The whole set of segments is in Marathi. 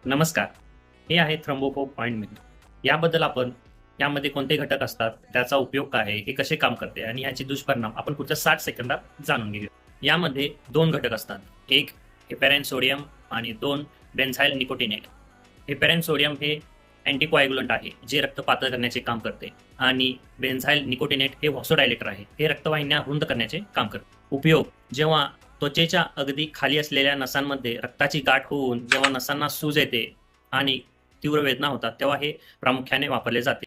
नमस्कार. हे आहे थ्रोम्बोफोब ऑइंटमेंट. याबद्दल आपण यामध्ये कोणते घटक असतात, त्याचा उपयोग काय आहे, हे कसे काम करते आणि याचे दुष्परिणाम आपण पुढच्या 60 सेकंदात जाणून घेऊया. यामध्ये 2 घटक असतात. एक हेपॅरिन सोडियम आणि 2 बेन्झाइल निकोटिनेट. हेपॅरिन सोडियम हे अँटीकोॲग्युलंट आहे, जे रक्त पातळ करण्याचे काम करते आणि बेन्झाइल निकोटिनेट हे व्हासोडायलेटर आहे, हे रक्तवाहिन्या रुंद करण्याचे काम करते. उपयोग: जेव्हा त्वचेच्या अगदी खाली असलेल्या नसांमध्ये रक्ताची गाठ होऊन जेव्हा नसांना सूज येते आणि तीव्र वेदना होतात, तेव्हा हे प्रामुख्याने वापरले जाते.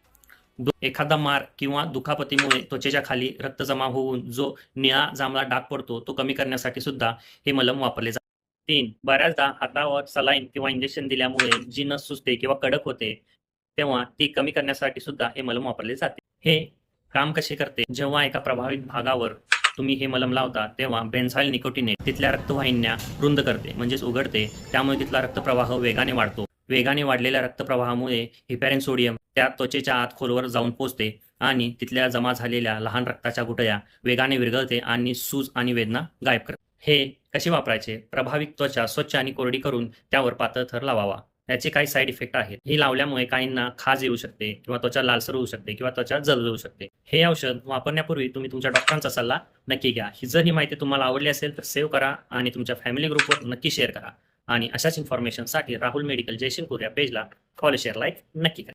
एखादा मार किंवा दुखापतीमुळे त्वचेच्या खाली रक्त जमा होऊन जो निळा जांभळा डाग पडतो, तो कमी करण्यासाठी सुद्धा हे मलम वापरले जाते. 3. बऱ्याचदा हातावर सलाईन किंवा इंजेक्शन दिल्यामुळे जी नस सुजते किंवा कडक होते, तेव्हा ती कमी करण्यासाठी सुद्धा हे मलम वापरले जाते. हे काम कसे करते: जेव्हा एका प्रभावित भागावर तुम्ही हे मलम लावता, तेव्हा बेन्झाइल निकोटिनेट तिथल्या रक्तवाहिन्या रुंद करते, म्हणजेच उघडते. त्यामुळे तिथला रक्तप्रवाह वेगाने वाढतो. वेगाने वाढलेल्या रक्तप्रवाहामुळे हेपॅरिन सोडियम त्या त्वचेच्या आत खोलवर जाऊन पोहोचते आणि तिथल्या जमा झालेल्या लहान रक्ताच्या गुठळ्या वेगाने विरघळते आणि सूज आणि वेदना गायब करते. हे कसे वापरायचे: प्रभावित त्वचा स्वच्छ आणि कोरडी करून त्यावर पातळ थर लावावा. याचे काही साईड इफेक्ट आहेत. हे लावल्यामुळे काहींना खाज येऊ शकते किंवा त्वचा लालसर होऊ शकते किंवा त्वचा जळजळू शकते. हे औषध वापरण्यापूर्वी तुम्ही तुमच्या डॉक्टरांचा सल्ला नक्की घ्या. ही जर ही माहिती तुम्हाला आवडली असेल तर सेव्ह करा आणि तुमच्या फॅमिली ग्रुपवर नक्की शेअर करा. आणि अशाच इन्फॉर्मेशनसाठी राहुल मेडिकल जयसिंगपूर या पेजला फॉलो, शेअर, लाईक नक्की करा.